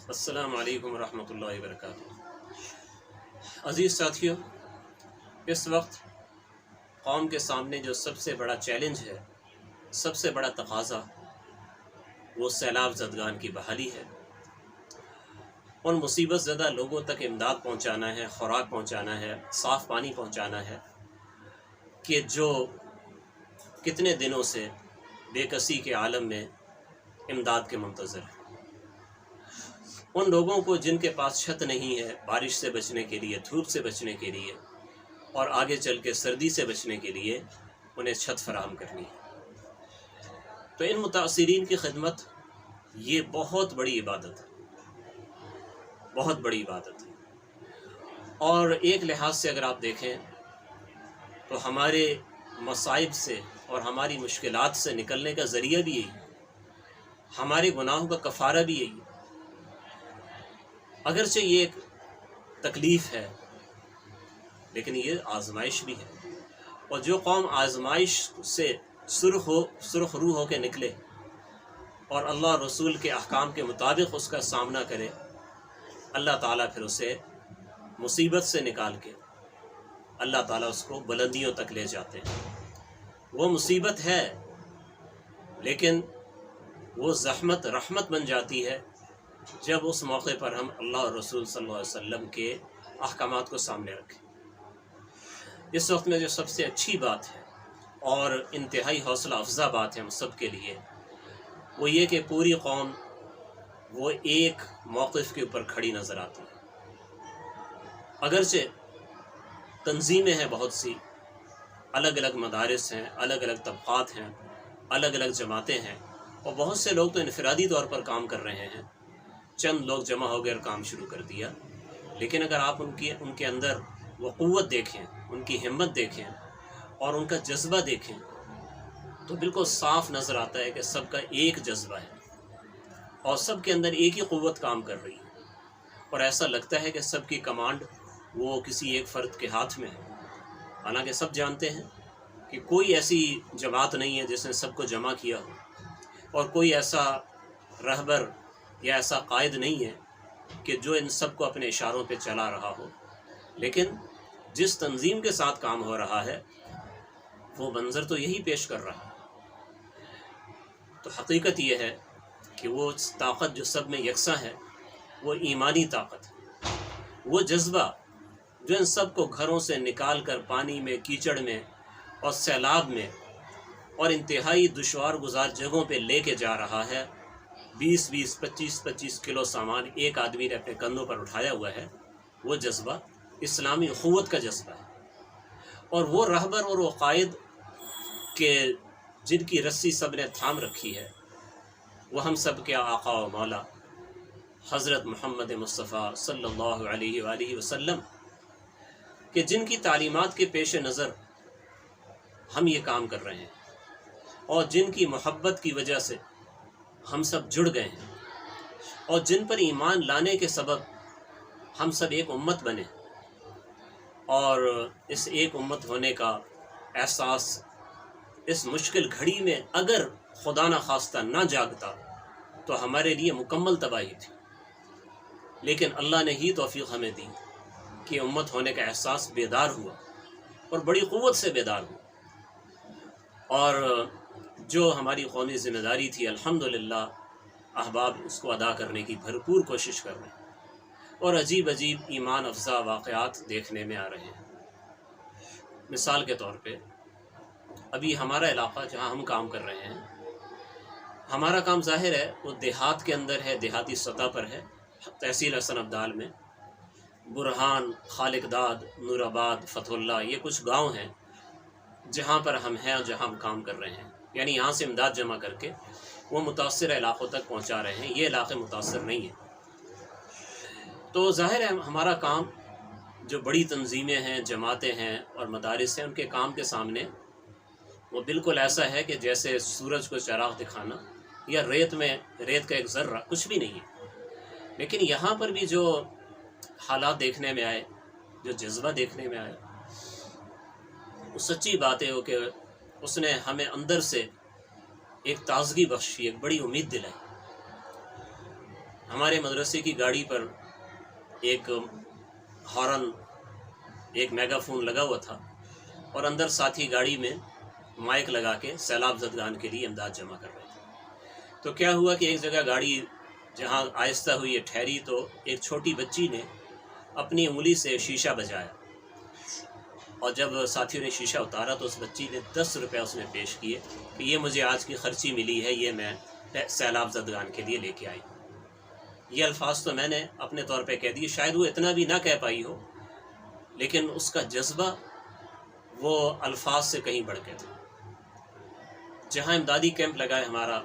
अस्सलामु अलैकुम रहमतुल्लाहि व बरकातुहू। अज़ीज़ साथियों, इस वक्त कौम के सामने जो सबसे बड़ा चैलेंज है, सबसे बड़ा तकाज़ा, वो सैलाब ज़दगान की बहाली है। उन मुसीबत ज़दा लोगों तक इमदाद पहुँचाना है, खुराक पहुँचाना है, साफ़ पानी पहुँचाना है कि जो कितने दिनों से बेकसी के आलम में इमदाद के मुंतज़र हैं। उन लोगों को जिनके पास छत नहीं है बारिश से बचने के लिए, धूप से बचने के लिए और आगे चल के सर्दी से बचने के लिए उन्हें छत फराहम करनी है। तो इन मुतासिरीन की खिदमत ये बहुत बड़ी इबादत है, बहुत बड़ी इबादत है। और एक लिहाज से अगर आप देखें तो हमारे मसाइब से और हमारी मुश्किलात से निकलने का ज़रिया भी यही, हमारे गुनाहों का कफ़ारा भी यही। अगरचे ये एक तकलीफ़ है लेकिन ये आजमाइश भी है, और जो कौम आजमाइश से सुरख रूह होकर निकले और अल्लाह रसूल के अहकाम के मुताबिक उसका सामना करे, अल्लाह ताला फिर उसे मुसीबत से निकाल के अल्लाह ताला उसको बुलंदियों तक ले जाते हैं। वो मुसीबत है लेकिन वो ज़हमत रहमत बन जाती है जब उस मौके पर हम अल्लाह और रसूल सल्लल्लाहु अलैहि वसल्लम के अहकामात को सामने रखें। इस वक्त में जो सबसे अच्छी बात है और इंतहाई हौसला अफजा बात है हम सब के लिए, वो ये कि पूरी कौम वो एक मौक़िफ़ के ऊपर खड़ी नज़र आती है। अगरचे तंजीमें हैं बहुत सी, अलग अलग मदारिस हैं, अलग अलग तबक़ात हैं, अलग अलग जमातें हैं, और बहुत से लोग तो इनफरादी तौर पर काम कर रहे हैं। चंद लोग जमा हो गए और काम शुरू कर दिया, लेकिन अगर आप उनके अंदर वो क़ुव्वत देखें, उनकी हिम्मत देखें और उनका जज्बा देखें तो बिल्कुल साफ़ नज़र आता है कि सबका एक जज्बा है और सब के अंदर एक ही क़ुव्वत काम कर रही है। और ऐसा लगता है कि सबकी कमांड वो किसी एक फ़र्द के हाथ में है। हालांकि सब जानते हैं कि कोई ऐसी जमात नहीं है जिसने सबको जमा किया हो, और कोई ऐसा रहबर या ऐसा कायद नहीं है कि जो इन सब को अपने इशारों पे चला रहा हो। लेकिन जिस तंजीम के साथ काम हो रहा है वो मंज़र तो यही पेश कर रहा है। तो हकीकत ये है कि वो ताकत जो सब में यकसा है वो ईमानी ताकत है, वो जज्बा जो इन सब को घरों से निकाल कर पानी में, कीचड़ में और सैलाब में और इंतहाई दुश्वार गुजार जगहों पे लेके जा रहा है। 20-20, 25-25 किलो सामान एक आदमी ने अपने कंधों पर उठाया हुआ है। वो जज्बा इस्लामी अख़ुव्वत का जज्बा है। और वो रहबर और वो कायद के जिनकी रस्सी सब ने थाम रखी है वो हम सब के आका व मौला हज़रत मोहम्मद मुस्तफ़ा सल्लल्लाहु अलैहि वसल्लम के, जिनकी तालीमात के पेश नज़र हम ये काम कर रहे हैं और जिनकी मोहब्बत की वजह से हम सब जुड़ गए हैं और जिन पर ईमान लाने के सबब हम सब एक उम्मत बने। और इस एक उम्मत होने का एहसास इस मुश्किल घड़ी में अगर खुदा न खास्ता ना जागता तो हमारे लिए मुकम्मल तबाही थी। लेकिन अल्लाह ने ही तौफीक हमें दी कि उम्मत होने का एहसास बेदार हुआ और बड़ी क़ुव्वत से बेदार हुआ। और जो हमारी कौमी ज़िम्मेदारी थी, अल्हम्दुलिल्लाह अहबाब उसको अदा करने की भरपूर कोशिश कर रहे हैं और अजीब अजीब ईमान अफजा वाक़यात देखने में आ रहे हैं। मिसाल के तौर पे अभी हमारा इलाक़ा जहाँ हम काम कर रहे हैं, हमारा काम ज़ाहिर है वो देहात के अंदर है, देहाती सतह पर है। तहसील हसन अब्दाल में बुरहान, खालिकदाद, नूराबाद, फतहुल्ला, ये कुछ गाँव हैं जहाँ पर हम हैं और जहाँ हम काम कर रहे हैं। यानी यहाँ से इमदाद जमा करके वो मुतासिर इलाक़ों तक पहुँचा रहे हैं। ये इलाक़े मुतासिर नहीं है। तो ज़ाहिर है हमारा काम जो बड़ी तंजीमें हैं, जमातें हैं और मदारिस हैं, उनके काम के सामने वो बिल्कुल ऐसा है कि जैसे सूरज को चराग दिखाना या रेत का एक ज़र्रा, कुछ भी नहीं है। लेकिन यहाँ पर भी जो हालात देखने में आए, जो जज्बा देखने में आया, वो सच्ची बात है कि उसने हमें अंदर से एक ताज़गी बख्शी, एक बड़ी उम्मीद दिलाई। ہمارے مدرسے کی گاڑی پر ایک ہارن، ایک میگا فون لگا ہوا تھا، اور اندر ساتھی گاڑی میں مائک لگا کے سیلاب زدگان کے لیے امداد جمع کر رہے تھے۔ تو کیا ہوا کہ ایک جگہ گاڑی جہاں آہستہ ہوئی ہے ٹھہری، تو ایک چھوٹی بچی نے اپنی انگلی سے شیشہ بجایا، اور جب ساتھیوں نے شیشہ اتارا تو اس بچی نے 10 روپے اس میں پیش کیے کہ یہ مجھے آج کی خرچی ملی ہے، یہ میں سیلاب زدگان کے لیے لے کے آئی۔ یہ الفاظ تو میں نے اپنے طور پہ کہہ دیے، شاید وہ اتنا بھی نہ کہہ پائی ہو، لیکن اس کا جذبہ وہ الفاظ سے کہیں بڑھ کے تھا۔ جہاں امدادی کیمپ لگا ہے ہمارا،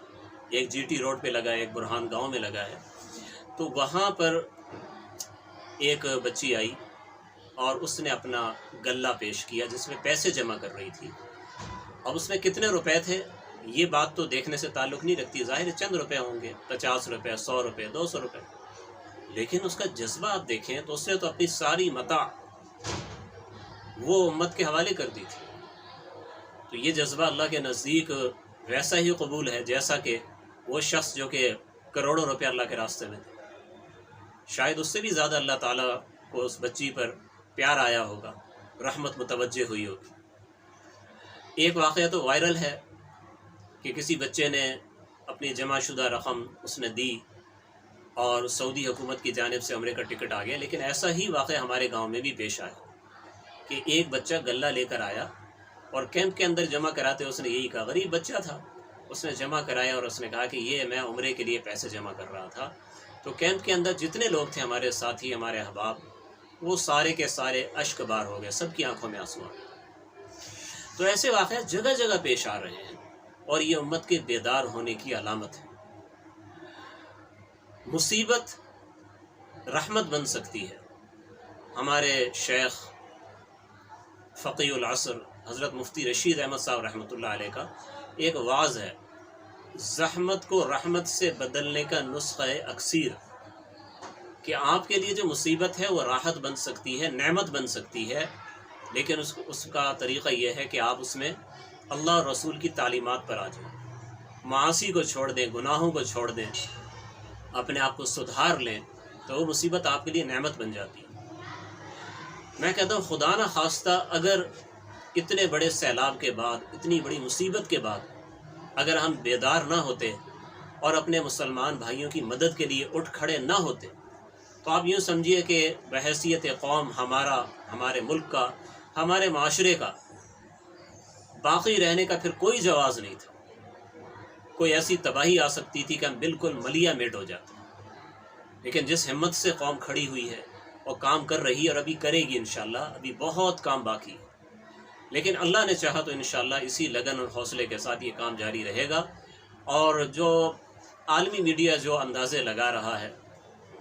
ایک جی ٹی روڈ پہ لگا ہے، ایک برہان گاؤں میں لگا ہے، تو وہاں پر ایک بچی آئی اور اس نے اپنا غلہ پیش کیا جس میں پیسے جمع کر رہی تھی۔ اب اس میں کتنے روپے تھے یہ بات تو دیکھنے سے تعلق نہیں رکھتی، ظاہر چند روپے ہوں گے، 50 روپے، 100 روپے، 200 روپے، لیکن اس کا جذبہ آپ دیکھیں تو اس نے تو اپنی ساری متاع وہ امت کے حوالے کر دی تھی۔ تو یہ جذبہ اللہ کے نزدیک ویسا ہی قبول ہے جیسا کہ وہ شخص جو کہ کروڑوں روپے اللہ کے راستے میں تھے، شاید اس سے بھی زیادہ اللہ تعالیٰ کو اس بچی پر پیار آیا ہوگا، رحمت متوجہ ہوئی ہوگی۔ ایک واقعہ تو وائرل ہے کہ کسی بچے نے اپنی جمع شدہ رقم اس نے دی اور سعودی حکومت کی جانب سے عمرے کا ٹکٹ آ گیا، لیکن ایسا ہی واقعہ ہمارے گاؤں میں بھی پیش آیا کہ ایک بچہ غلہ لے کر آیا اور کیمپ کے اندر جمع کراتے اس نے یہی کہا، غریب بچہ تھا، اس نے جمع کرایا اور اس نے کہا کہ یہ میں عمرے کے لیے پیسے جمع کر رہا تھا۔ تو کیمپ کے اندر جتنے لوگ تھے ہمارے ساتھی، ہمارے احباب، وہ سارے کے سارے اشک بار ہو گئے، سب کی آنکھوں میں آنسو آ گئے۔ تو ایسے واقعات جگہ جگہ پیش آ رہے ہیں اور یہ امت کے بیدار ہونے کی علامت ہے۔ مصیبت رحمت بن سکتی ہے۔ ہمارے شیخ فقی العصر حضرت مفتی رشید احمد صاحب رحمۃ اللہ علیہ کا ایک وعظ ہے، زحمت کو رحمت سے بدلنے کا نسخہ اکسیر، کہ آپ کے لیے جو مصیبت ہے وہ راحت بن سکتی ہے، نعمت بن سکتی ہے، لیکن اس کا طریقہ یہ ہے کہ آپ اس میں اللہ اور رسول کی تعلیمات پر آ جائیں، معاصی کو چھوڑ دیں، گناہوں کو چھوڑ دیں، اپنے آپ کو سدھار لیں، تو وہ مصیبت آپ کے لیے نعمت بن جاتی ہے۔ میں کہتا ہوں خدا نہ خواستہ اگر اتنے بڑے سیلاب کے بعد، اتنی بڑی مصیبت کے بعد اگر ہم بیدار نہ ہوتے اور اپنے مسلمان بھائیوں کی مدد کے لیے اٹھ کھڑے نہ ہوتے، تو آپ یوں سمجھیے کہ بحیثیت قوم ہمارے ملک کا، ہمارے معاشرے کا باقی رہنے کا پھر کوئی جواز نہیں تھا۔ کوئی ایسی تباہی آ سکتی تھی کہ ہم بالکل ملیا میٹ ہو جاتے۔ لیکن جس ہمت سے قوم کھڑی ہوئی ہے اور کام کر رہی ہے، اور ابھی کرے گی انشاءاللہ، ابھی بہت کام باقی ہے، لیکن اللہ نے چاہا تو انشاءاللہ اسی لگن اور حوصلے کے ساتھ یہ کام جاری رہے گا۔ اور جو عالمی میڈیا جو اندازے لگا رہا ہے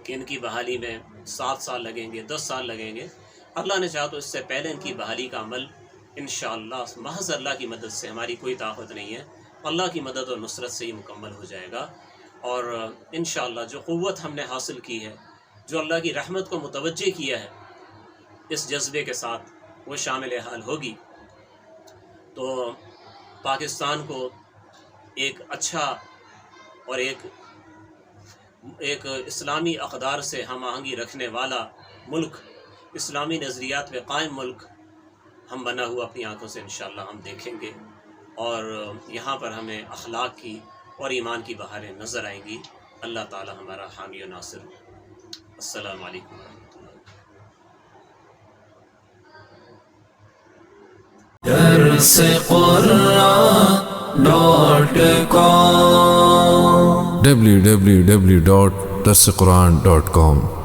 کہ ان کی بحالی میں 7 سال لگیں گے، 10 سال لگیں گے، اللہ نے چاہا تو اس سے پہلے ان کی بحالی کا عمل انشاءاللہ محض اللہ کی مدد سے، ہماری کوئی طاقت نہیں ہے، اللہ کی مدد اور نصرت سے ہی مکمل ہو جائے گا۔ اور انشاءاللہ جو قوت ہم نے حاصل کی ہے، جو اللہ کی رحمت کو متوجہ کیا ہے، اس جذبے کے ساتھ وہ شامل حال ہوگی، تو پاکستان کو ایک اچھا اور ایک اسلامی اقدار سے ہم آہنگی رکھنے والا ملک، اسلامی نظریات پہ قائم ملک ہم بنا ہوا اپنی آنکھوں سے انشاءاللہ ہم دیکھیں گے، اور یہاں پر ہمیں اخلاق کی اور ایمان کی بہاریں نظر آئیں گی۔ اللہ تعالی ہمارا حامی و ناصر ہو۔ السلام علیکم ورحمۃ درسقرآن.com www.درسقرآن.com